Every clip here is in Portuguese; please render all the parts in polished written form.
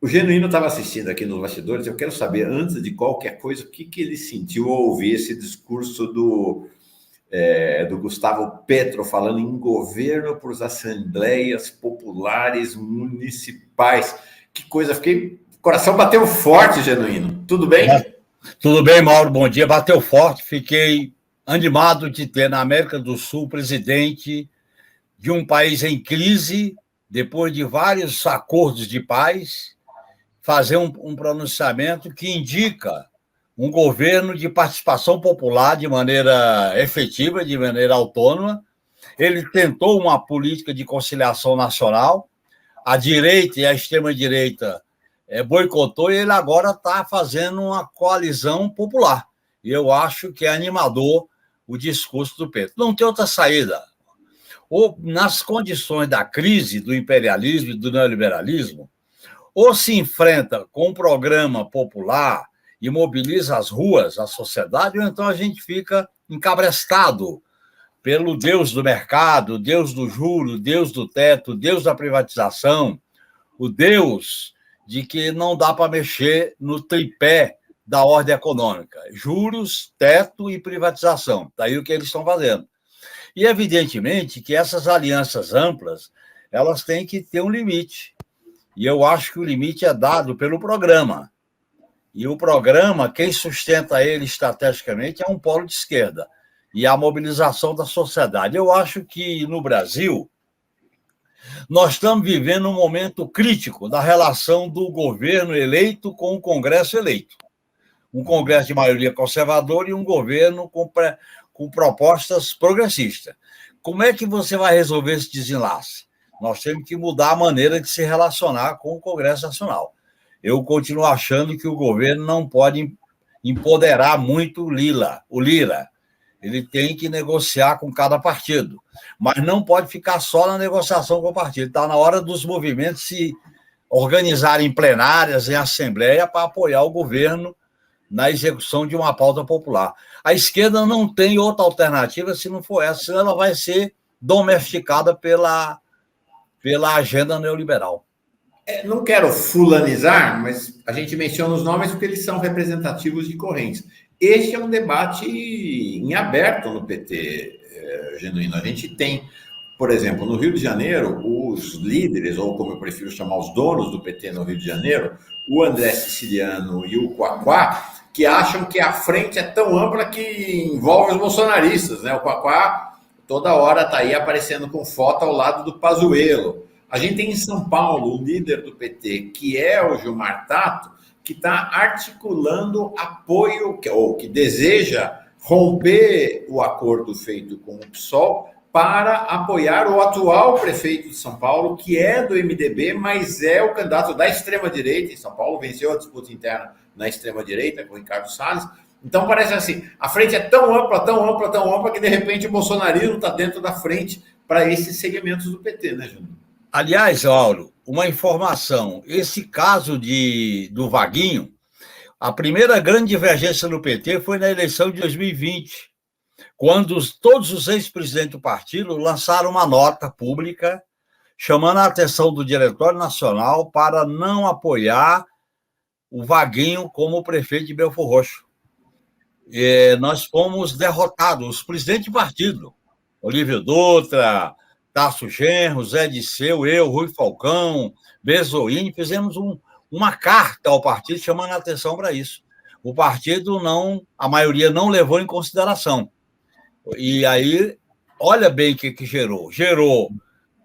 O Genuíno estava assistindo aqui nos bastidores. Eu quero saber, antes de qualquer coisa, o que ele sentiu ao ouvir esse discurso do Gustavo Petro falando em governo por assembleias populares municipais. Que coisa, fiquei... O coração bateu forte, Genuíno. Tudo bem? Tudo bem, Mauro, bom dia. Bateu forte, fiquei animado de ter na América do Sul presidente de um país em crise, depois de vários acordos de paz, fazer um pronunciamento que indica um governo de participação popular de maneira efetiva, de maneira autônoma. Ele tentou uma política de conciliação nacional, a direita e a extrema-direita boicotou, e ele agora está fazendo uma coalizão popular. E eu acho que é animador o discurso do Petro. Não tem outra saída. Ou, nas condições da crise do imperialismo e do neoliberalismo, ou se enfrenta com um programa popular e mobiliza as ruas, a sociedade, ou então a gente fica encabrestado pelo Deus do mercado, Deus do juro, Deus do teto, Deus da privatização, o Deus de que não dá para mexer no tripé da ordem econômica. Juros, teto e privatização. Daí o que eles estão fazendo. E, evidentemente, que essas alianças amplas, elas têm que ter um limite. E eu acho que o limite é dado pelo programa. E o programa, quem sustenta ele estrategicamente é um polo de esquerda. E a mobilização da sociedade. Eu acho que, no Brasil, nós estamos vivendo um momento crítico da relação do governo eleito com o Congresso eleito. Um Congresso de maioria conservadora e um governo com propostas progressistas. Como é que você vai resolver esse desenlace? Nós temos que mudar a maneira de se relacionar com o Congresso Nacional. Eu continuo achando que o governo não pode empoderar muito o Lira. Ele tem que negociar com cada partido, mas não pode ficar só na negociação com o partido. Está na hora dos movimentos se organizarem em plenárias, em assembleia, para apoiar o governo na execução de uma pauta popular. A esquerda não tem outra alternativa se não for essa, senão ela vai ser domesticada pela agenda neoliberal. Não quero fulanizar, mas a gente menciona os nomes porque eles são representativos de correntes. Este é um debate em aberto no PT, Genuíno. A gente tem, por exemplo, no Rio de Janeiro, os líderes, ou como eu prefiro chamar os donos do PT no Rio de Janeiro, o André Siciliano e o Quaquá, que acham que a frente é tão ampla que envolve os bolsonaristas, né? O Quaquá toda hora está aí aparecendo com foto ao lado do Pazuello. A gente tem em São Paulo o líder do PT, que é o Gilmar Tato, que está articulando apoio, ou que deseja romper o acordo feito com o PSOL para apoiar o atual prefeito de São Paulo, que é do MDB, mas é o candidato da extrema-direita em São Paulo, venceu a disputa interna na extrema-direita com o Ricardo Salles. Então parece assim, a frente é tão ampla, tão ampla, tão ampla, que de repente o bolsonarismo está dentro da frente para esses segmentos do PT, né, Júnior? Aliás, Mauro, uma informação, esse caso do Vaguinho, a primeira grande divergência no PT foi na eleição de 2020, quando todos os ex-presidentes do partido lançaram uma nota pública chamando a atenção do Diretório Nacional para não apoiar o Vaguinho como prefeito de Belford Roxo. Nós fomos derrotados, os presidentes de partido, Olívio Dutra, Tasso Genro, Zé Disseu, eu, Rui Falcão, Bezoini, fizemos uma carta ao partido chamando a atenção para isso. O partido a maioria não levou em consideração. E aí, olha bem o que gerou. Gerou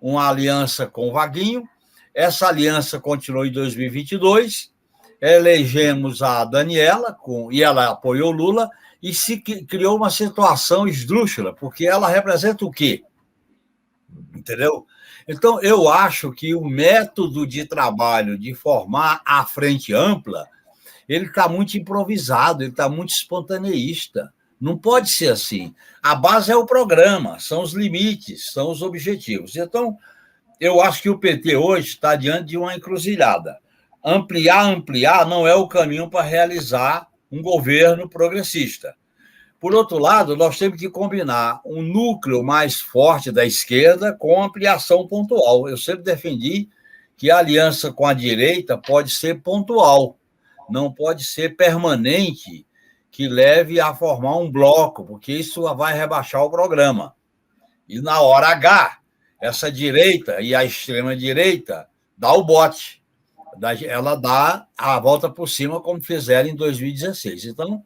uma aliança com o Vaguinho, essa aliança continuou em 2022, elegemos a Daniela, e ela apoiou Lula, e se criou uma situação esdrúxula, porque ela representa o quê? Entendeu? Então, eu acho que o método de trabalho de formar a frente ampla, ele está muito improvisado, ele está muito espontaneísta. Não pode ser assim. A base é o programa, são os limites, são os objetivos. Então, eu acho que o PT hoje está diante de uma encruzilhada. Ampliar não é o caminho para realizar um governo progressista. Por outro lado, nós temos que combinar um núcleo mais forte da esquerda com ampliação pontual. Eu sempre defendi que a aliança com a direita pode ser pontual, não pode ser permanente, que leve a formar um bloco, porque isso vai rebaixar o programa. E na hora H, essa direita e a extrema-direita dá o bote. Ela dá a volta por cima, como fizeram em 2016. Então,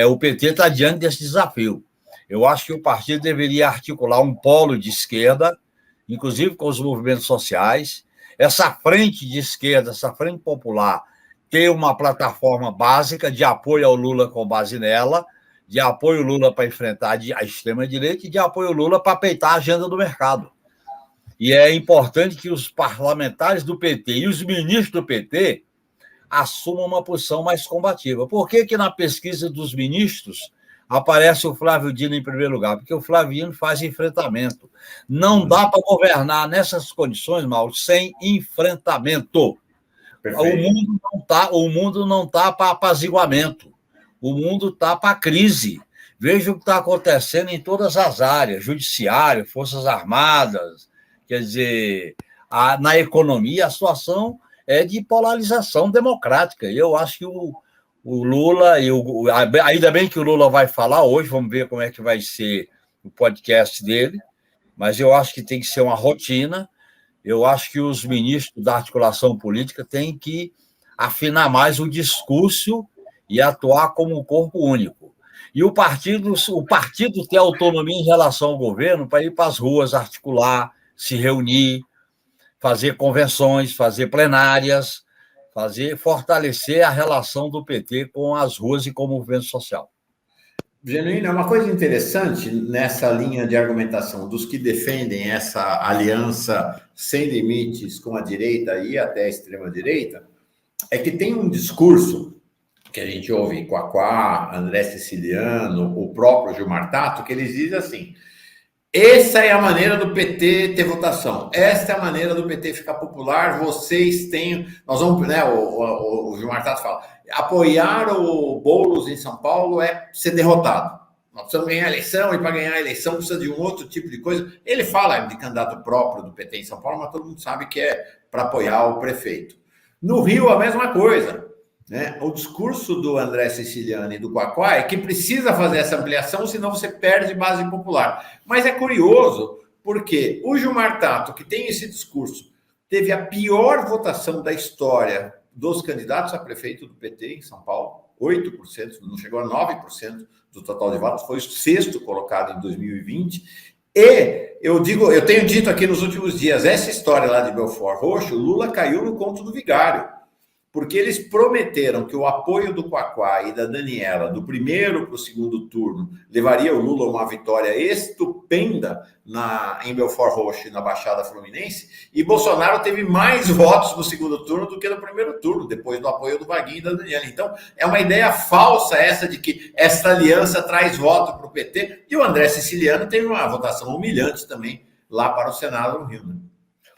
o PT está diante desse desafio. Eu acho que o partido deveria articular um polo de esquerda, inclusive com os movimentos sociais. Essa frente de esquerda, essa frente popular, ter uma plataforma básica de apoio ao Lula com base nela, de apoio ao Lula para enfrentar a extrema-direita e de apoio ao Lula para peitar a agenda do mercado. E é importante que os parlamentares do PT e os ministros do PT assumam uma posição mais combativa. Por que na pesquisa dos ministros aparece o Flávio Dino em primeiro lugar? Porque o Flávio Dino faz enfrentamento. Não dá para governar nessas condições, Mauro, sem enfrentamento. O mundo não está para apaziguamento. O mundo está para crise. Veja o que está acontecendo em todas as áreas, judiciário, Forças Armadas, quer dizer, na economia, a situação é de polarização democrática. E eu acho que o Lula, ainda bem que o Lula vai falar hoje, vamos ver como é que vai ser o podcast dele, mas eu acho que tem que ser uma rotina. Eu acho que os ministros da articulação política têm que afinar mais o discurso e atuar como um corpo único. E o partido ter autonomia em relação ao governo para ir para as ruas, articular, se reunir, fazer convenções, fazer plenárias, fortalecer a relação do PT com as ruas e com o movimento social. Genuíno, é uma coisa interessante nessa linha de argumentação dos que defendem essa aliança sem limites com a direita e até a extrema-direita, é que tem um discurso que a gente ouve Quaquá, André Siciliano, o próprio Gilmar Tato, que eles dizem assim: essa é a maneira do PT ter votação, essa é a maneira do PT ficar popular, vocês têm... Nós vamos, né, o Gilmar Tato fala, apoiar o Boulos em São Paulo é ser derrotado. Nós precisamos ganhar a eleição, e para ganhar a eleição precisa de um outro tipo de coisa. Ele fala de candidato próprio do PT em São Paulo, mas todo mundo sabe que é para apoiar o prefeito. No Rio, a mesma coisa. Né? O discurso do André Siciliano e do Quaquá é que precisa fazer essa ampliação, senão você perde base popular. Mas é curioso, porque o Gilmar Tato, que tem esse discurso, teve a pior votação da história dos candidatos a prefeito do PT em São Paulo, 8%, não chegou a 9% do total de votos, foi o sexto colocado em 2020. E eu tenho dito aqui nos últimos dias, essa história lá de Belfort Roxo, o Lula caiu no conto do vigário, porque eles prometeram que o apoio do Quaquá e da Daniela, do primeiro para o segundo turno, levaria o Lula a uma vitória estupenda em Belfort Roxo e na Baixada Fluminense, e Bolsonaro teve mais votos no segundo turno do que no primeiro turno, depois do apoio do Vaguinho e da Daniela. Então, é uma ideia falsa essa de que esta aliança traz voto para o PT, e o André Siciliano teve uma votação humilhante também lá para o Senado no Rio. Né?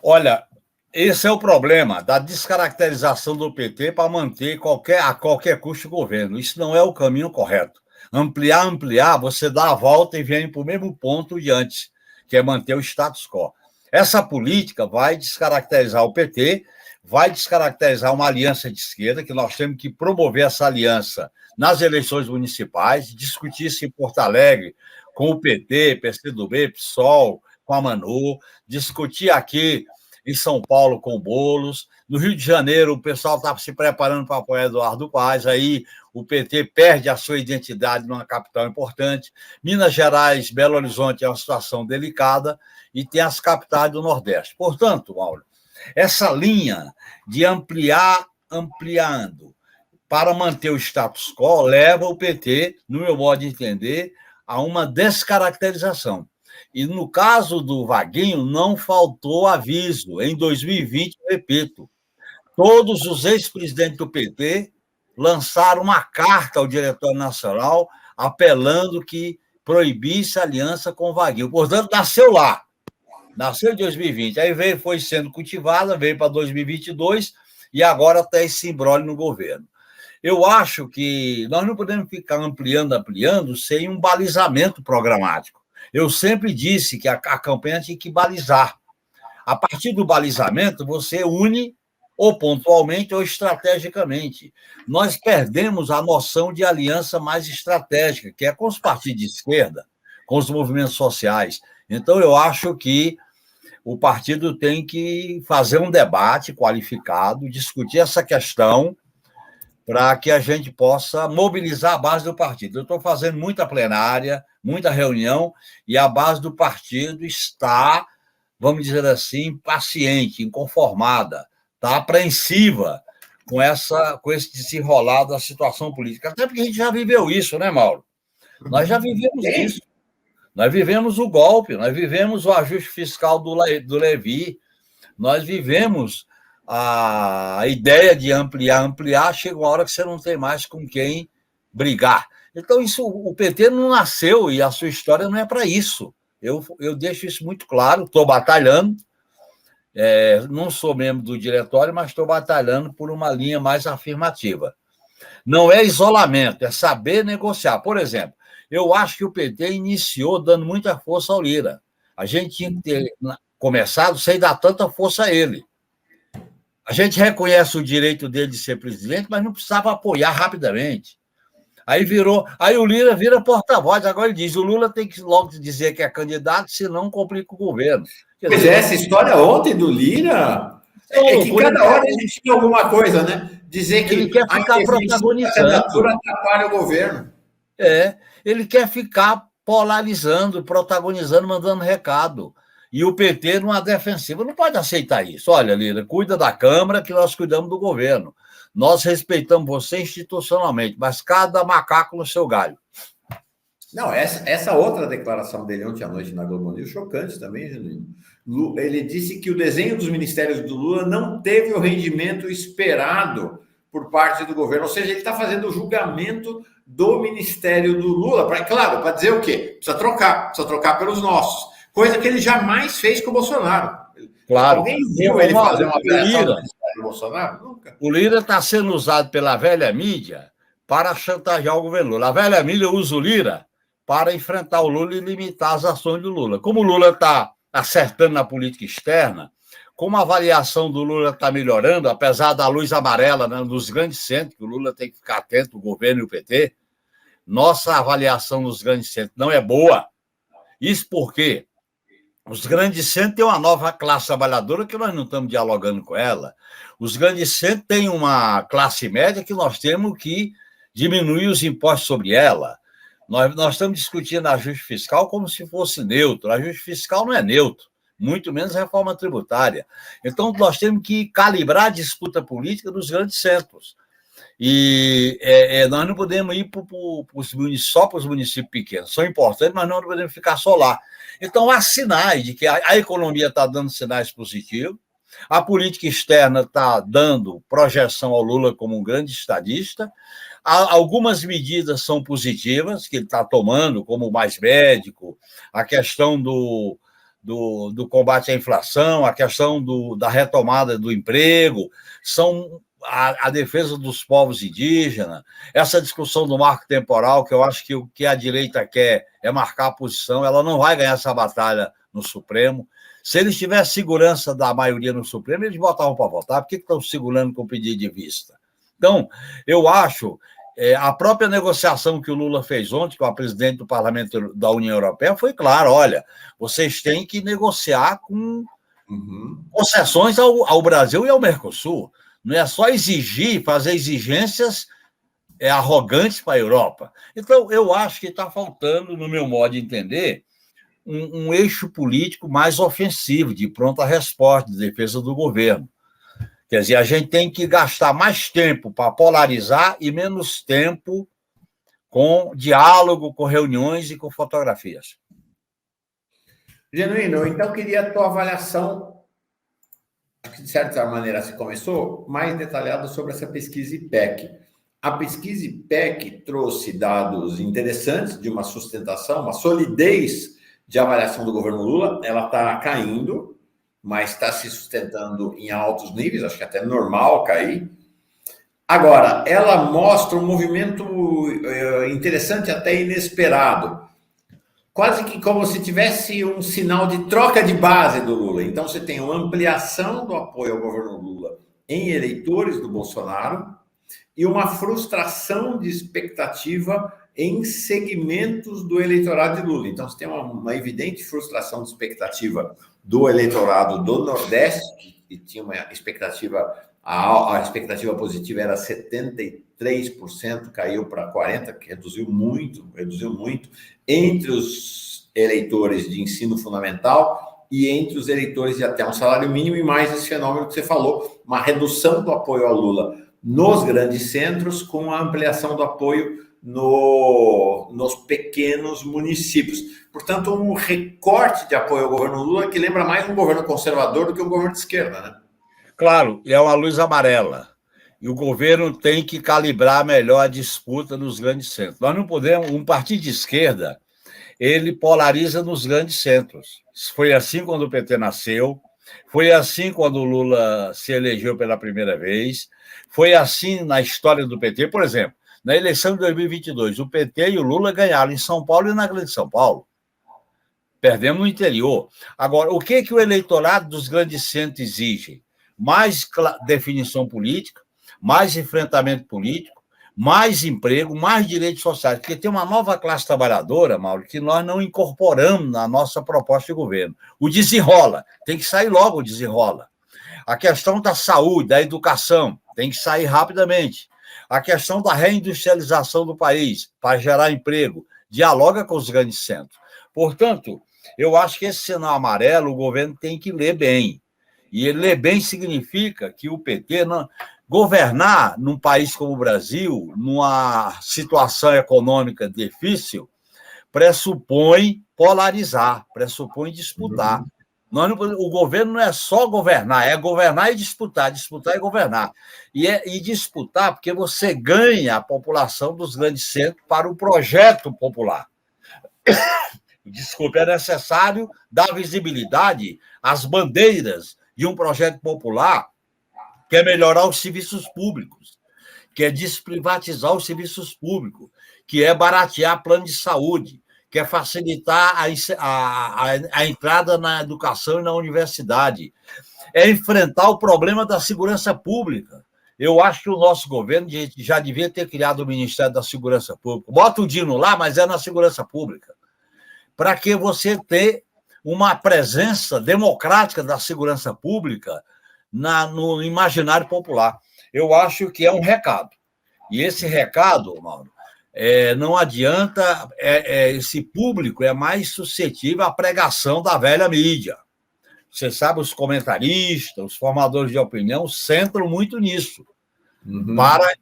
Olha, esse é o problema da descaracterização do PT para manter a qualquer custo o governo. Isso não é o caminho correto. Ampliar, você dá a volta e vem para o mesmo ponto de antes, que é manter o status quo. Essa política vai descaracterizar o PT, vai descaracterizar uma aliança de esquerda, que nós temos que promover essa aliança nas eleições municipais, discutir isso em Porto Alegre com o PT, PCdoB, PSOL, com a Manu, discutir aqui em São Paulo com o Boulos. No Rio de Janeiro, o pessoal está se preparando para apoiar Eduardo Paes, aí o PT perde a sua identidade numa capital importante. Minas Gerais, Belo Horizonte é uma situação delicada e tem as capitais do Nordeste. Portanto, Mauro, essa linha de ampliando para manter o status quo leva o PT, no meu modo de entender, a uma descaracterização. E no caso do Vaguinho, não faltou aviso. Em 2020, repito, todos os ex-presidentes do PT lançaram uma carta ao Diretório Nacional apelando que proibisse a aliança com o Vaguinho. Portanto, nasceu lá. Nasceu em 2020. Aí foi sendo cultivada, veio para 2022 e agora está esse imbróglio no governo. Eu acho que nós não podemos ficar ampliando sem um balizamento programático. Eu sempre disse que a campanha tinha que balizar. A partir do balizamento, você une ou pontualmente ou estrategicamente. Nós perdemos a noção de aliança mais estratégica, que é com os partidos de esquerda, com os movimentos sociais. Então, eu acho que o partido tem que fazer um debate qualificado, discutir essa questão para que a gente possa mobilizar a base do partido. Eu estou fazendo muita plenária, muita reunião, e a base do partido está, vamos dizer assim, impaciente, inconformada, está apreensiva com esse desenrolar da situação política. Até porque a gente já viveu isso, né, Mauro? Nós já vivemos isso. Nós vivemos o golpe, nós vivemos o ajuste fiscal do Levi, nós vivemos a ideia de ampliar, chega uma hora que você não tem mais com quem brigar. Então, isso, o PT não nasceu e a sua história não é para isso. Eu deixo isso muito claro, estou batalhando, não sou membro do diretório, mas estou batalhando por uma linha mais afirmativa. Não é isolamento, é saber negociar. Por exemplo, eu acho que o PT iniciou dando muita força ao Lira. A gente tinha que ter começado sem dar tanta força a ele. A gente reconhece o direito dele de ser presidente, mas não precisava apoiar rapidamente. Aí o Lira vira porta-voz, agora ele diz, o Lula tem que logo dizer que é candidato, senão complica o governo. Pois é, essa história ontem do Lira é que cada hora ele tinha alguma coisa, né? Dizer que ele quer ficar protagonizando. A candidatura atrapalha o governo. Ele quer ficar polarizando, protagonizando, mandando recado. E o PT numa defensiva não pode aceitar isso. Olha, Lira, cuida da Câmara que nós cuidamos do governo. Nós respeitamos você institucionalmente, mas cada macaco no seu galho. Não, essa outra declaração dele ontem à noite na Globo News, chocante também, Genuíno. Ele disse que o desenho dos ministérios do Lula não teve o rendimento esperado por parte do governo. Ou seja, ele está fazendo o julgamento do ministério do Lula, para dizer o quê? Precisa trocar pelos nossos. Coisa que ele jamais fez com o Bolsonaro. Claro. Alguém viu ele fazer uma operação do Bolsonaro? Nunca. O Lira está sendo usado pela velha mídia para chantagear o governo Lula. A velha mídia usa o Lira para enfrentar o Lula e limitar as ações do Lula. Como o Lula está acertando na política externa, como a avaliação do Lula está melhorando, apesar da luz amarela, né, nos grandes centros, que o Lula tem que ficar atento, o governo e o PT, nossa avaliação nos grandes centros não é boa. Isso porque os grandes centros têm uma nova classe trabalhadora que nós não estamos dialogando com ela. Os grandes centros têm uma classe média que nós temos que diminuir os impostos sobre ela. Nós estamos discutindo ajuste fiscal como se fosse neutro. Ajuste fiscal não é neutro, muito menos reforma tributária. Então, nós temos que calibrar a disputa política dos grandes centros. E nós não podemos ir só para os municípios pequenos. São importantes, mas não podemos ficar só lá. Então, há sinais de que a economia está dando sinais positivos, a política externa está dando projeção ao Lula como um grande estadista, algumas medidas são positivas que ele está tomando, como o Mais Médico, a questão do combate à inflação, a questão da retomada do emprego, são a defesa dos povos indígenas, essa discussão do marco temporal, que eu acho que o que a direita quer é marcar a posição, ela não vai ganhar essa batalha no Supremo. Se eles tivessem segurança da maioria no Supremo, eles votavam para votar. Por que estão segurando com o pedido de vista? Então, eu acho, a própria negociação que o Lula fez ontem com a presidente do Parlamento da União Europeia foi claro, olha, vocês têm que negociar com concessões ao Brasil e ao Mercosul. Não é só exigir, fazer exigências arrogantes para a Europa. Então, eu acho que está faltando, no meu modo de entender, um eixo político mais ofensivo, de pronta resposta, de defesa do governo. Quer dizer, a gente tem que gastar mais tempo para polarizar e menos tempo com diálogo, com reuniões e com fotografias. Genuíno, então eu queria a tua avaliação, acho que de certa maneira se começou, mais detalhada sobre essa pesquisa IPEC. A pesquisa IPEC trouxe dados interessantes de uma sustentação, uma solidez de avaliação do governo Lula. Ela está caindo, mas está se sustentando em altos níveis, acho que até normal cair. Agora, ela mostra um movimento interessante, até inesperado. quase que como se tivesse um sinal de troca de base do Lula. Então, você tem uma ampliação do apoio ao governo Lula em eleitores do Bolsonaro e uma frustração de expectativa em segmentos do eleitorado de Lula. Então, você tem uma evidente frustração de expectativa do eleitorado do Nordeste, que tinha uma expectativa, a expectativa positiva era 73%, caiu para 40%, que reduziu muito, entre os eleitores de ensino fundamental e entre os eleitores de até um salário mínimo, e mais esse fenômeno que você falou, uma redução do apoio ao Lula nos grandes centros, com a ampliação do apoio nos pequenos municípios. Portanto, um recorte de apoio ao governo Lula que lembra mais um governo conservador do que um governo de esquerda, né? Claro, é uma luz amarela. E o governo tem que calibrar melhor a disputa nos grandes centros. Nós não podemos... Um partido de esquerda, ele polariza nos grandes centros. Foi assim quando o PT nasceu, foi assim quando o Lula se elegeu pela primeira vez, foi assim na história do PT. Por exemplo, na eleição de 2022, o PT e o Lula ganharam em São Paulo e na Grande São Paulo. Perdemos no interior. Agora, o que o eleitorado dos grandes centros exige? Mais definição política, mais enfrentamento político, mais emprego, mais direitos sociais, porque tem uma nova classe trabalhadora, Mauro, que nós não incorporamos na nossa proposta de governo. O desenrola, tem que sair logo o desenrola. A questão da saúde, da educação, tem que sair rapidamente. A questão da reindustrialização do país, para gerar emprego, dialoga com os grandes centros. Portanto, eu acho que esse sinal amarelo o governo tem que ler bem. E ele ler bem significa que o PT... Governar num país como o Brasil, numa situação econômica difícil, pressupõe polarizar, pressupõe disputar. O governo não é só governar, é governar e disputar e governar. E disputar porque você ganha a população dos grandes centros para o projeto popular. Desculpe, é necessário dar visibilidade às bandeiras de um projeto popular que é melhorar os serviços públicos, que é desprivatizar os serviços públicos, que é baratear plano de saúde, que é facilitar a entrada na educação e na universidade, é enfrentar o problema da segurança pública. Eu acho que o nosso governo já devia ter criado o Ministério da Segurança Pública. Bota o Dino lá, mas é na segurança pública. Para que você tenha uma presença democrática da segurança pública no imaginário popular. Eu acho que é um recado. E esse recado, Mauro, não adianta, esse público é mais suscetível à pregação da velha mídia. Você sabe, os comentaristas, os formadores de opinião centram muito nisso, para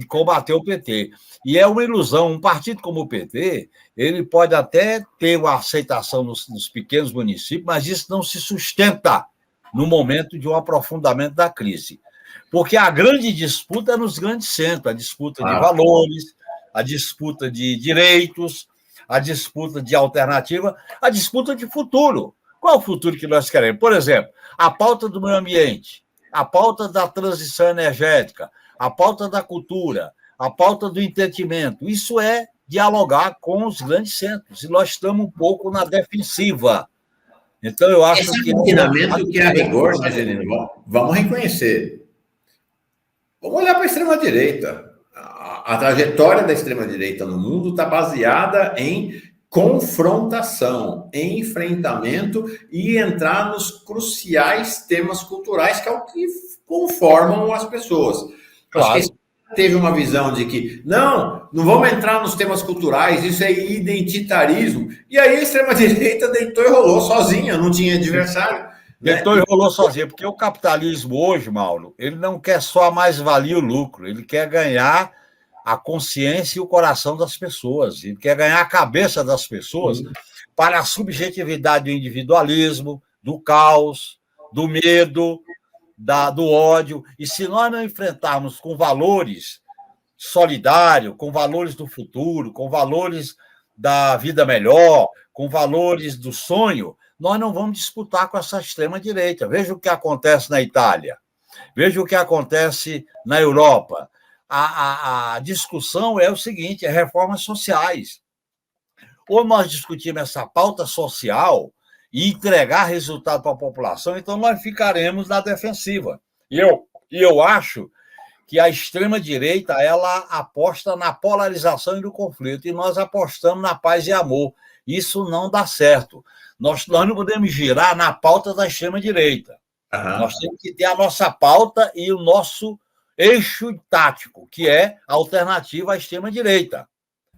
combater o PT. E é uma ilusão. Um partido como o PT, ele pode até ter uma aceitação nos pequenos municípios, mas isso não se sustenta no momento de um aprofundamento da crise. Porque a grande disputa é nos grandes centros, a disputa de valores, a disputa de direitos, a disputa de alternativa, a disputa de futuro. Qual é o futuro que nós queremos? Por exemplo, a pauta do meio ambiente, a pauta da transição energética, a pauta da cultura, a pauta do entendimento. Isso é dialogar com os grandes centros. E nós estamos um pouco na defensiva. Então, eu acho que... Esse ensinamento que é a rigor, né, Genino? Vamos reconhecer. Vamos olhar para a extrema-direita. A trajetória da extrema-direita no mundo está baseada em confrontação, em enfrentamento e entrar nos cruciais temas culturais, que é o que conformam as pessoas. Claro. Acho que teve uma visão de que não vamos entrar nos temas culturais, isso é identitarismo. E aí a extrema-direita deitou e rolou sozinha, não tinha adversário. Deitou e rolou sozinha, porque o capitalismo hoje, Mauro, ele não quer só a mais-valia e o lucro, ele quer ganhar a consciência e o coração das pessoas, ele quer ganhar a cabeça das pessoas para a subjetividade do individualismo, do caos, do medo, do ódio. E se nós não enfrentarmos com valores solidários, com valores do futuro, com valores da vida melhor, com valores do sonho, nós não vamos disputar com essa extrema-direita. Veja o que acontece na Itália, veja o que acontece na Europa. A discussão é o seguinte, é reformas sociais. ou nós discutimos essa pauta social e entregar resultado para a população, então nós ficaremos na defensiva. E eu acho que a extrema-direita ela aposta na polarização e no conflito, e nós apostamos na paz e amor. Isso não dá certo. Nós não podemos girar na pauta da extrema-direita. Nós temos que ter a nossa pauta e o nosso eixo tático, que é a alternativa à extrema-direita.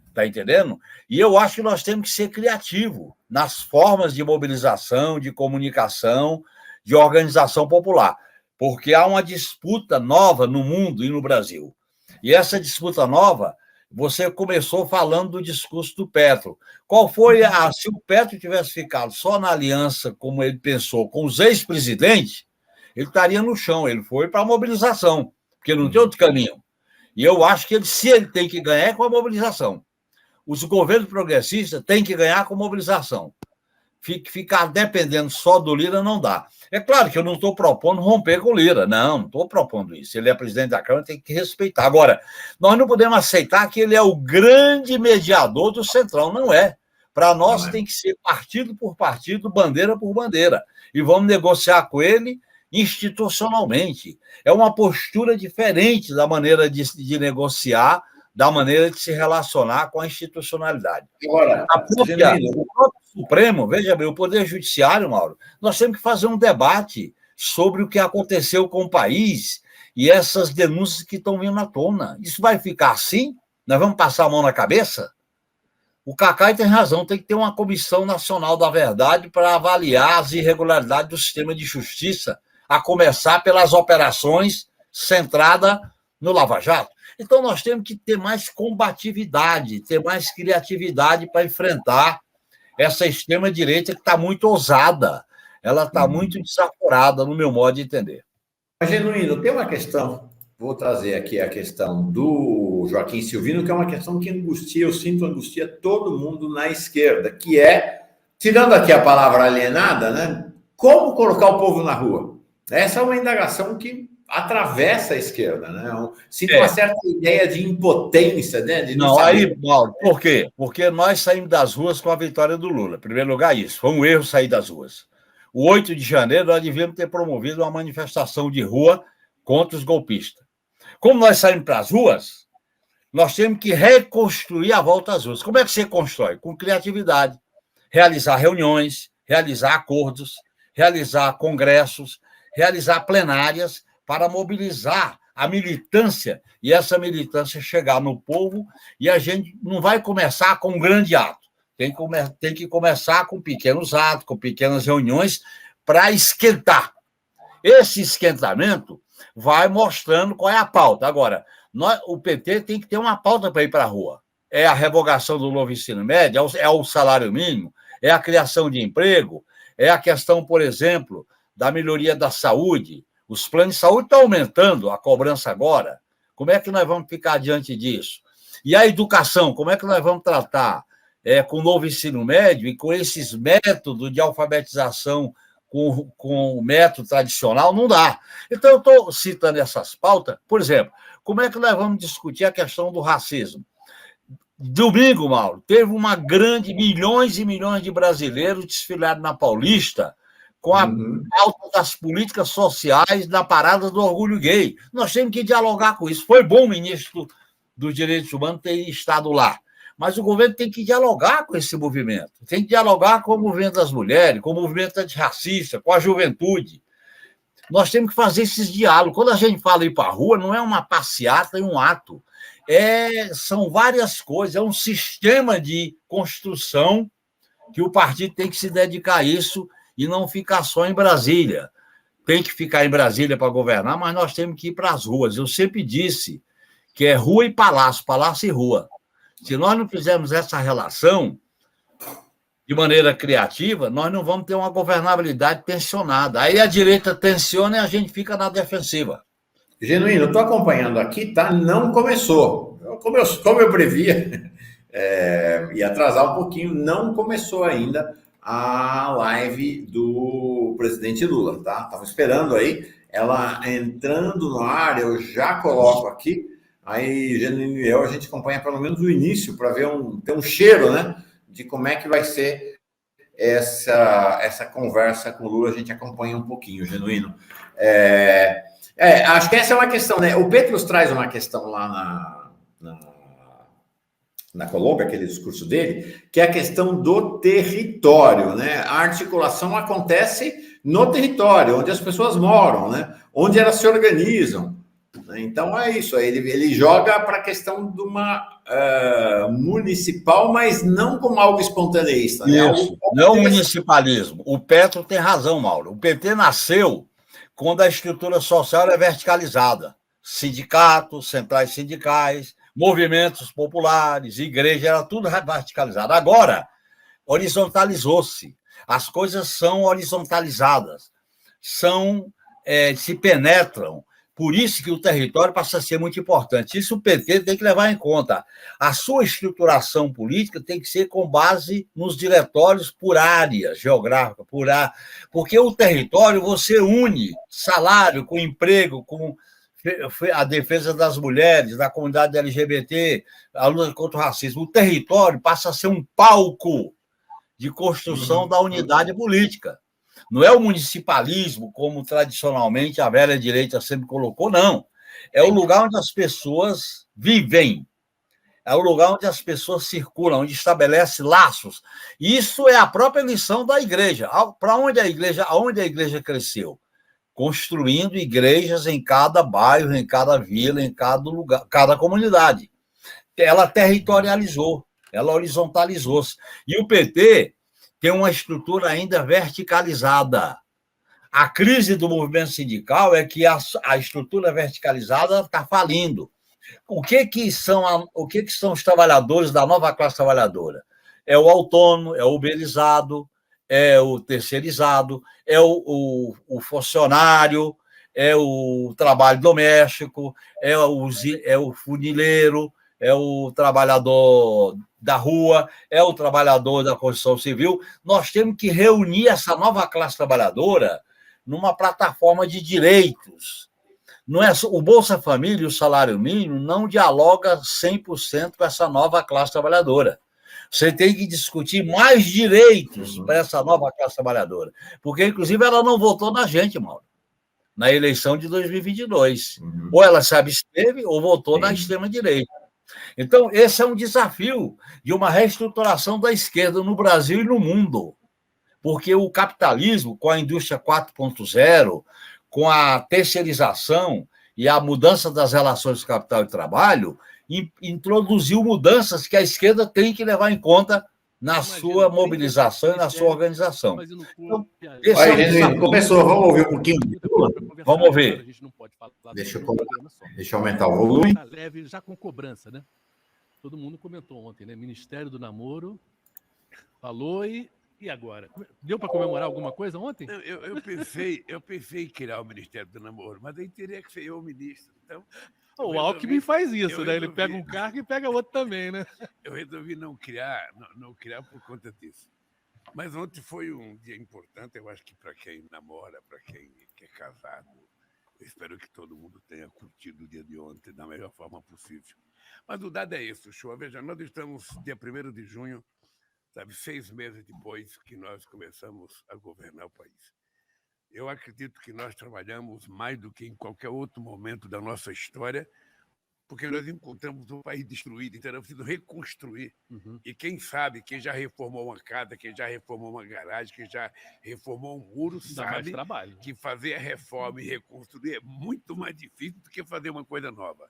Está entendendo? E eu acho que nós temos que ser criativos nas formas de mobilização, de comunicação, de organização popular, porque há uma disputa nova no mundo e no Brasil. E essa disputa nova, você começou falando do discurso do Petro. Qual foi a... Se o Petro tivesse ficado só na aliança, como ele pensou, com os ex-presidentes, ele estaria no chão, ele foi para a mobilização, porque não tem outro caminho. E eu acho que se ele tem que ganhar é com a mobilização. Os governos progressistas têm que ganhar com mobilização. Ficar dependendo só do Lira não dá. É claro que eu não estou propondo romper com o Lira, não estou propondo isso. Ele é presidente da Câmara, tem que respeitar. Agora, nós não podemos aceitar que ele é o grande mediador do Centrão, não é. Para nós tem que ser partido por partido, bandeira por bandeira. E vamos negociar com ele institucionalmente. É uma postura diferente da maneira de negociar, da maneira de se relacionar com a institucionalidade. Agora, o próprio Supremo, veja bem, o Poder Judiciário, Mauro, nós temos que fazer um debate sobre o que aconteceu com o país e essas denúncias que estão vindo à tona. Isso vai ficar assim? Nós vamos passar a mão na cabeça? O Cacai tem razão, tem que ter uma Comissão Nacional da Verdade para avaliar as irregularidades do sistema de justiça, a começar pelas operações centradas no Lava Jato. Então, nós temos que ter mais combatividade, ter mais criatividade para enfrentar essa extrema-direita que está muito ousada. Ela está muito desaforada, no meu modo de entender. Genuíno, tem uma questão, vou trazer aqui a questão do Joaquim Silvino, que é uma questão que angustia, eu sinto angustia todo mundo na esquerda, que é, tirando aqui a palavra alienada, né? Como colocar o povo na rua? Essa é uma indagação que atravessa a esquerda, né? Sinto uma certa ideia de impotência, né? De não aí, Mauro, por quê? Porque nós saímos das ruas com a vitória do Lula. Em primeiro lugar, isso. Foi um erro sair das ruas. O 8 de janeiro, nós devíamos ter promovido uma manifestação de rua contra os golpistas. Como nós saímos para as ruas, nós temos que reconstruir a volta às ruas. Como é que você constrói? Com criatividade. Realizar reuniões, realizar acordos, realizar congressos, realizar plenárias, para mobilizar a militância e essa militância chegar no povo, e a gente não vai começar com um grande ato, tem que começar com pequenos atos, com pequenas reuniões para esquentar. Esse esquentamento vai mostrando qual é a pauta. Agora, o PT tem que ter uma pauta para ir para a rua. É a revogação do novo ensino médio, é o salário mínimo, é a criação de emprego, é a questão, por exemplo, da melhoria da saúde. Os planos de saúde estão aumentando a cobrança agora. Como é que nós vamos ficar diante disso? E a educação, como é que nós vamos tratar com o novo ensino médio e com esses métodos de alfabetização com o método tradicional? Não dá. Então, eu estou citando essas pautas. Por exemplo, como é que nós vamos discutir a questão do racismo? Domingo, Mauro, teve milhões e milhões de brasileiros desfilaram na Paulista com a pauta das políticas sociais na parada do orgulho gay. Nós temos que dialogar com isso. Foi bom o ministro dos Direitos Humanos ter estado lá, mas o governo tem que dialogar com esse movimento, tem que dialogar com o movimento das mulheres, com o movimento antirracista, com a juventude. Nós temos que fazer esses diálogos. Quando a gente fala ir para a rua, não é uma passeata e um ato. São várias coisas, é um sistema de construção que o partido tem que se dedicar a isso e não ficar só em Brasília. Tem que ficar em Brasília para governar, mas nós temos que ir para as ruas. Eu sempre disse que é rua e palácio, palácio e rua. Se nós não fizermos essa relação de maneira criativa, nós não vamos ter uma governabilidade tensionada. Aí a direita tensiona e a gente fica na defensiva. Genuíno, eu estou acompanhando aqui, tá? Não começou. Como eu previa, ia atrasar um pouquinho, não começou ainda a live do presidente Lula, tá? Estava esperando aí, ela entrando no ar, eu já coloco aqui, aí Genuíno e eu, a gente acompanha pelo menos o início, para ver ter um cheiro, né? de como é que vai ser essa conversa com o Lula. A gente acompanha um pouquinho, Genuíno. Acho que essa é uma questão, né? O Petros traz uma questão lá na Colômbia, aquele discurso dele, que é a questão do território, né? A articulação acontece no território, onde as pessoas moram, né? Onde elas se organizam. Então é isso, ele joga para a questão de uma municipal, mas não como algo espontaneísta. Né? Isso, não municipalismo. O Petro tem razão, Mauro. O PT nasceu quando a estrutura social é verticalizada. Sindicatos, centrais sindicais, movimentos populares, igreja, era tudo verticalizado. Agora, horizontalizou-se. As coisas são horizontalizadas, se penetram. Por isso que o território passa a ser muito importante. Isso o PT tem que levar em conta. A sua estruturação política tem que ser com base nos diretórios por área geográfica, porque o território você une salário com emprego, com a defesa das mulheres, da comunidade LGBT, a luta contra o racismo. O território passa a ser um palco de construção da unidade política. Não é o municipalismo, como tradicionalmente a velha direita sempre colocou, não. É o lugar onde as pessoas vivem, é o lugar onde as pessoas circulam, onde estabelece laços. Isso é a própria lição da igreja. Para onde aonde a igreja cresceu? Construindo igrejas em cada bairro, em cada vila, em cada lugar, cada comunidade. Ela territorializou, ela horizontalizou-se. E o PT tem uma estrutura ainda verticalizada. A crise do movimento sindical é que a estrutura verticalizada está falindo. O que são os trabalhadores da nova classe trabalhadora? É o autônomo, é o uberizado, é o terceirizado, é o funcionário, é o trabalho doméstico, é o funileiro, é o trabalhador da rua, é o trabalhador da construção civil. Nós temos que reunir essa nova classe trabalhadora numa plataforma de direitos. Não é o Bolsa Família e o salário mínimo não dialoga 100% com essa nova classe trabalhadora. Você tem que discutir mais direitos para essa nova classe trabalhadora, porque, inclusive, ela não votou na gente, Mauro, na eleição de 2022. Ou ela se absteve ou votou na extrema-direita. Então, esse é um desafio de uma reestruturação da esquerda no Brasil e no mundo, porque o capitalismo, com a indústria 4.0, com a terceirização e a mudança das relações de capital e trabalho, introduziu mudanças que a esquerda tem que levar em conta na sua mobilização e na sua organização. Então, começou, vamos ouvir um pouquinho. Vamos ouvir. Deixa eu aumentar o volume. Leve já com cobrança, né? Todo mundo comentou ontem, né? Ministério do Namoro falou e agora? Deu para comemorar alguma coisa ontem? Eu pensei em criar o Ministério do Namoro, mas aí teria que ser eu o ministro. Então, o Alckmin faz isso, né? Ele pega um cargo e pega outro também, né? Eu resolvi não criar por conta disso. Mas ontem foi um dia importante, eu acho que para quem namora, para quem é casado, eu espero que todo mundo tenha curtido o dia de ontem da melhor forma possível. Mas o dado é isso, show. Veja, nós estamos dia 1º de junho, sabe, 6 meses depois que nós começamos a governar o país. Eu acredito que nós trabalhamos mais do que em qualquer outro momento da nossa história, porque nós encontramos um país destruído, então nós precisamos reconstruir. E quem sabe, quem já reformou uma casa, quem já reformou uma garagem, quem já reformou um muro, sabe que fazer a reforma e reconstruir é muito mais difícil do que fazer uma coisa nova.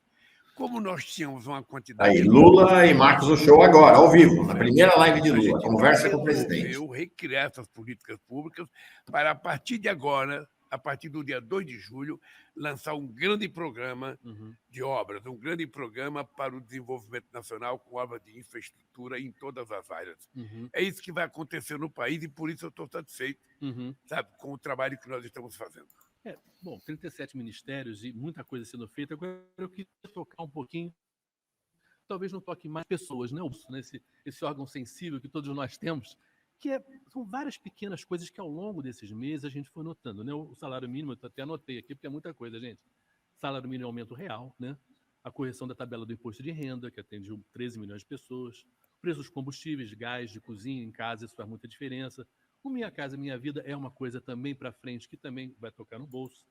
Como nós tínhamos uma quantidade... Aí, Lula e Marcos do Show agora, ao vivo, na primeira live de Lula, conversa com o presidente. Eu recriar essas políticas públicas para, a partir de agora, a partir do dia 2 de julho, lançar um grande programa de obras, um grande programa para o desenvolvimento nacional com obras de infraestrutura em todas as áreas. É isso que vai acontecer no país e, por isso, eu estou satisfeito, sabe, com o trabalho que nós estamos fazendo. Bom, 37 ministérios e muita coisa sendo feita. Agora eu queria tocar um pouquinho, talvez não toque mais pessoas, né? Esse órgão sensível que todos nós temos, que são várias pequenas coisas que ao longo desses meses a gente foi notando, né? O salário mínimo, eu até anotei aqui, porque é muita coisa, gente. Salário mínimo é aumento real, né? A correção da tabela do imposto de renda, que atende 13 milhões de pessoas. preço dos combustíveis, gás, de cozinha, em casa, isso faz muita diferença. O Minha Casa Minha Vida é uma coisa também para frente, que também vai tocar no bolso.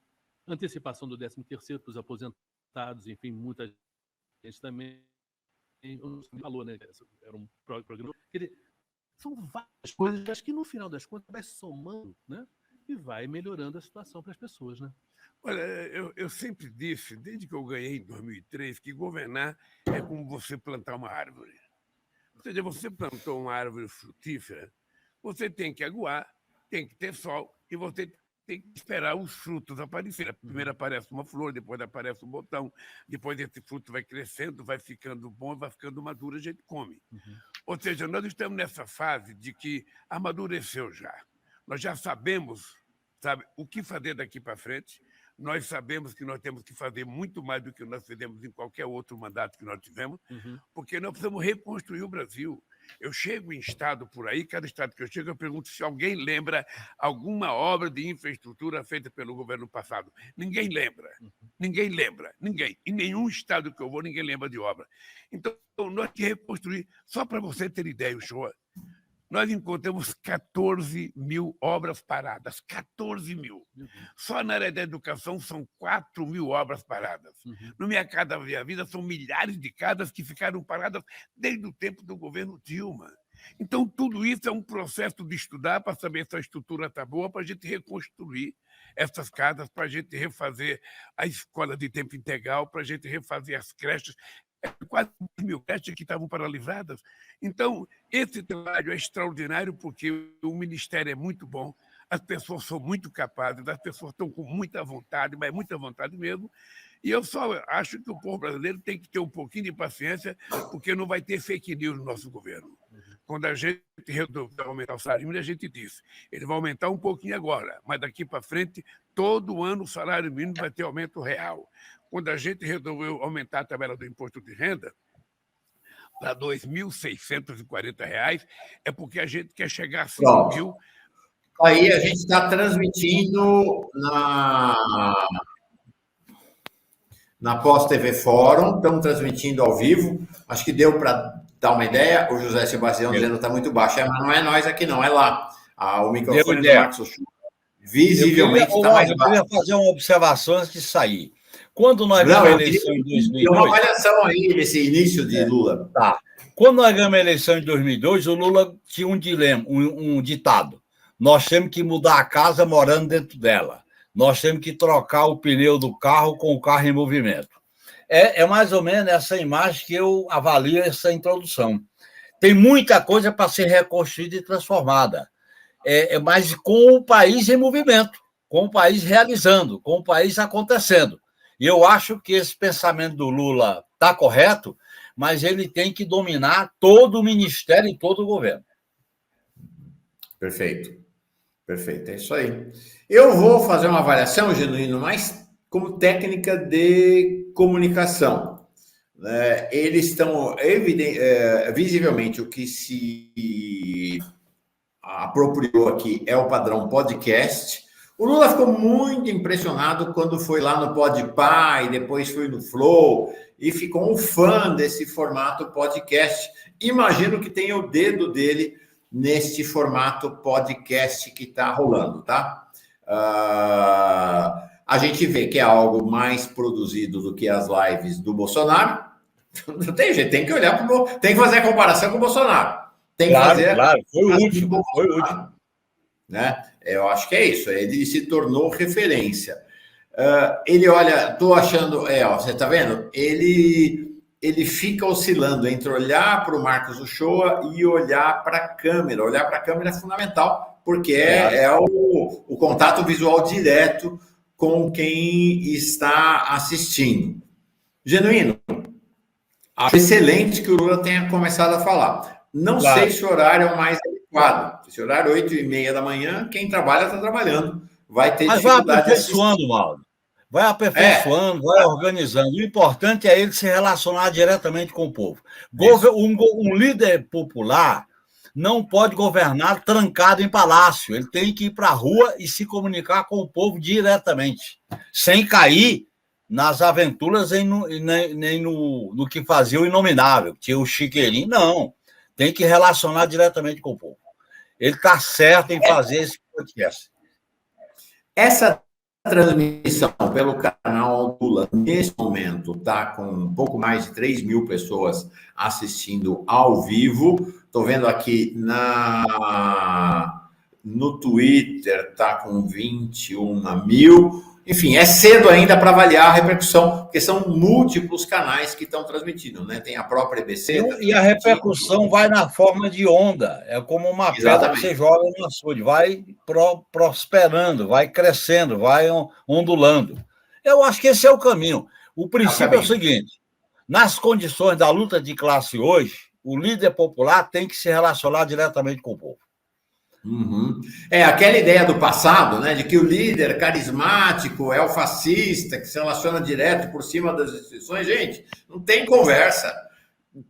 Antecipação do 13º para os aposentados, enfim, muita gente também falou, né? Era um programa. Quer dizer, são várias coisas, acho que no final das contas vai somando, né? E vai melhorando a situação para as pessoas, né? Olha, eu sempre disse, desde que eu ganhei em 2003, que governar é como você plantar uma árvore. Ou seja, você plantou uma árvore frutífera, você tem que aguar, tem que ter sol e você tem que esperar os frutos aparecerem. Primeiro aparece uma flor, depois aparece um botão, depois esse fruto vai crescendo, vai ficando bom, vai ficando maduro, a gente come. Ou seja, nós estamos nessa fase de que amadureceu já. Nós já sabemos, sabe, o que fazer daqui para frente. Nós sabemos que nós temos que fazer muito mais do que nós fizemos em qualquer outro mandato que nós tivemos, porque nós precisamos reconstruir o Brasil. Eu chego em estado por aí, cada estado que eu chego, eu pergunto se alguém lembra alguma obra de infraestrutura feita pelo governo passado. Ninguém lembra. Ninguém lembra. Ninguém. Em nenhum estado que eu vou, ninguém lembra de obra. Então, nós temos que reconstruir. Só para você ter ideia, Uchoa, nós encontramos 14 mil obras paradas. 14 mil. Só na área da educação são 4 mil obras paradas. No Minha Casa Minha Vida são milhares de casas que ficaram paradas desde o tempo do governo Dilma. Então, tudo isso é um processo de estudar para saber se a estrutura está boa, para a gente reconstruir essas casas, para a gente refazer a escola de tempo integral, para a gente refazer as creches. Quase 1.000 creches que estavam paralisadas. Então, esse trabalho é extraordinário porque o Ministério é muito bom, as pessoas são muito capazes, as pessoas estão com muita vontade, mas muita vontade mesmo, e eu só acho que o povo brasileiro tem que ter um pouquinho de paciência, porque não vai ter fake news no nosso governo. Quando a gente resolveu aumentar o salário mínimo, a gente disse, ele vai aumentar um pouquinho agora, mas daqui para frente, todo ano o salário mínimo vai ter aumento real. Quando a gente resolveu aumentar a tabela do imposto de renda para R$ 2.640, é porque a gente quer chegar a 5 mil. Aí a gente está transmitindo na Pós-TV Fórum, estamos transmitindo ao vivo. Acho que deu para dar uma ideia. O José Sebastião dizendo que está muito baixo. Mas não é nós aqui, não, é lá. O microfone do Marcos Ochoa visivelmente está mais baixo. Eu queria fazer uma observação antes de sair. Quando nós ganhamos a eleição em 2002... Uma avaliação aí desse início de Lula. Tá. Quando nós ganhamos a eleição em 2002, o Lula tinha um dilema, um ditado. Nós temos que mudar a casa morando dentro dela. Nós temos que trocar o pneu do carro com o carro em movimento. É mais ou menos essa imagem que eu avalio essa introdução. Tem muita coisa para ser reconstruída e transformada. Mas com o país em movimento, com o país realizando, com o país acontecendo. E eu acho que esse pensamento do Lula está correto, mas ele tem que dominar todo o ministério e todo o governo. Perfeito. Perfeito, é isso aí. Eu vou fazer uma avaliação, Genuíno, mais como técnica de comunicação. Eles estão, visivelmente, o que se apropriou aqui é o padrão podcast. O Lula ficou muito impressionado quando foi lá no Podpah e depois foi no Flow e ficou um fã desse formato podcast. Imagino que tenha o dedo dele neste formato podcast que está rolando, tá? A gente vê que é algo mais produzido do que as lives do Bolsonaro. Não tem jeito, tem que olhar para o... Tem que fazer a comparação com o Bolsonaro. Tem que fazer... Claro, foi o último, foi o último. Né? Eu acho que é isso, ele se tornou referência. Ele olha, estou achando, você está vendo? Ele fica oscilando entre olhar para o Marcos Uchoa e olhar para a câmera. Olhar para a câmera é fundamental, porque é o contato visual direto com quem está assistindo. Genuíno, acho excelente que o Lula tenha começado a falar. Não sei se o horário é o mais adequado. Esse horário, 8h30 da manhã, quem trabalha está trabalhando. Vai ter dificuldade. Vai aperfeiçoando, Mauro. Vai aperfeiçoando, vai organizando. O importante é ele se relacionar diretamente com o povo. Um líder popular não pode governar trancado em palácio. Ele tem que ir para a rua e se comunicar com o povo diretamente, sem cair nas aventuras nem no que fazia o inominável, que tinha o chiqueirinho. Não. tem que relacionar diretamente com o povo. Ele está certo em fazer esse podcast. Essa transmissão pelo canal Lula, nesse momento, está com um pouco mais de 3 mil pessoas assistindo ao vivo. Estou vendo aqui no Twitter, está com 21 mil. Enfim, é cedo ainda para avaliar a repercussão, porque são múltiplos canais que estão transmitindo, né? Tem a própria EBC. E a repercussão vai na forma de onda. É como uma pedra que você joga no açude. Vai prosperando, vai crescendo, vai ondulando. Eu acho que esse é o caminho. O princípio é o seguinte: nas condições da luta de classe hoje, o líder popular tem que se relacionar diretamente com o povo. Uhum. É aquela ideia do passado, né, de que o líder carismático é o fascista que se relaciona direto por cima das instituições. Gente, não tem conversa.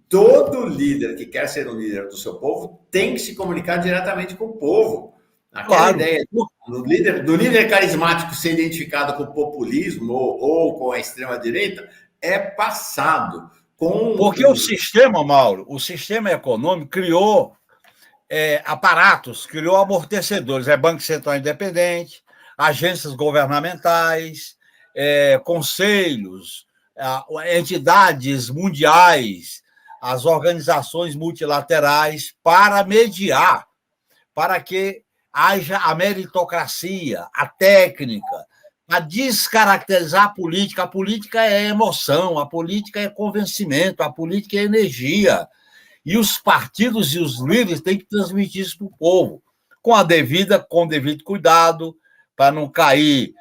Todo líder que quer ser um líder do seu povo tem que se comunicar diretamente com o povo. Aquela ideia do líder carismático ser identificado com o populismo ou com a extrema-direita é passado. Porque o sistema, Mauro, o sistema econômico criou aparatos, criou amortecedores, Banco Central Independente, agências governamentais, conselhos, entidades mundiais, as organizações multilaterais para mediar, para que haja a meritocracia, a técnica, a descaracterizar a política. A política é emoção, a política é convencimento, a política é energia. E os partidos e os líderes têm que transmitir isso para o povo, com o devido cuidado, para não cair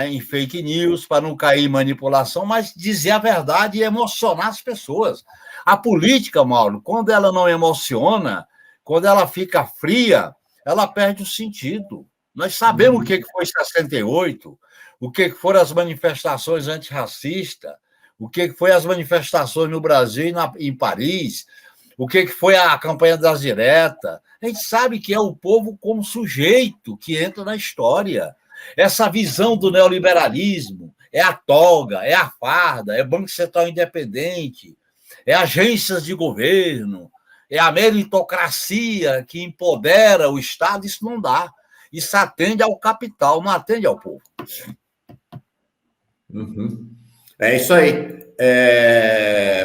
em fake news, para não cair em manipulação, mas dizer a verdade e emocionar as pessoas. A política, Mauro, quando ela não emociona, quando ela fica fria, ela perde o sentido. Nós sabemos o que foi 68, o que foram as manifestações antirracistas, o que foi as manifestações no Brasil e em Paris, o que foi a campanha das diretas. A gente sabe que é o povo como sujeito que entra na história. Essa visão do neoliberalismo é a toga, é a farda, é Banco Central Independente, é agências de governo, é a meritocracia que empodera o Estado. Isso não dá. Isso atende ao capital, não atende ao povo. Uhum. É isso aí.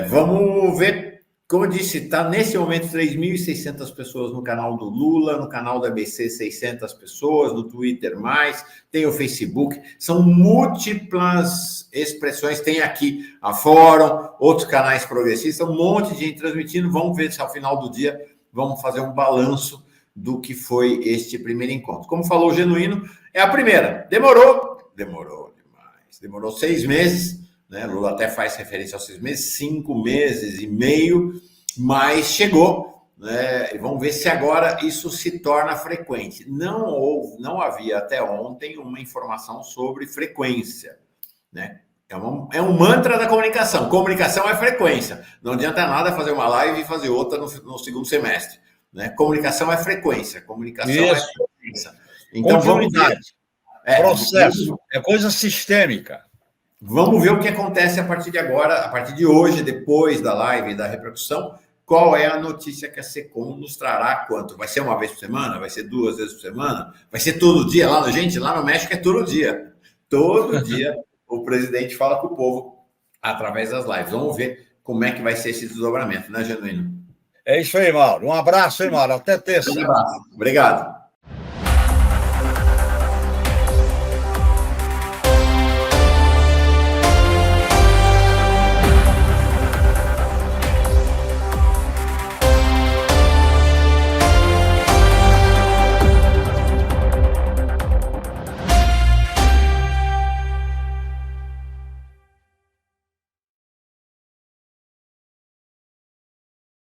Vamos ver. Como eu disse, está nesse momento 3.600 pessoas no canal do Lula, no canal da ABC 600 pessoas, no Twitter mais, tem o Facebook, são múltiplas expressões, tem aqui a Fórum, outros canais progressistas, um monte de gente transmitindo. Vamos ver se ao final do dia vamos fazer um balanço do que foi este primeiro encontro. Como falou o Genuíno, é a primeira. Demorou demais, demorou 6 meses, né? Lula até faz referência aos 6 meses, 5 meses e meio, mas chegou, né? E vamos ver se agora isso se torna frequente. Não havia até ontem uma informação sobre frequência, né? É um mantra da comunicação. Comunicação é frequência. Não adianta nada fazer uma live e fazer outra no segundo semestre, né? Comunicação é frequência. Comunicação é frequência. Então vamos ver. Processo. É coisa sistêmica. Vamos ver o que acontece a partir de agora, a partir de hoje, depois da live e da repercussão. Qual é a notícia que a SECOM nos trará? Quanto? Vai ser uma vez por semana? Vai ser 2 vezes por semana? Vai ser todo dia? Lá no México é todo dia. Todo dia o presidente fala com o povo através das lives. Vamos ver como é que vai ser esse desdobramento, né, Genuíno? É isso aí, Mauro. Um abraço, hein, Mauro? Até terça. Um abraço. Obrigado.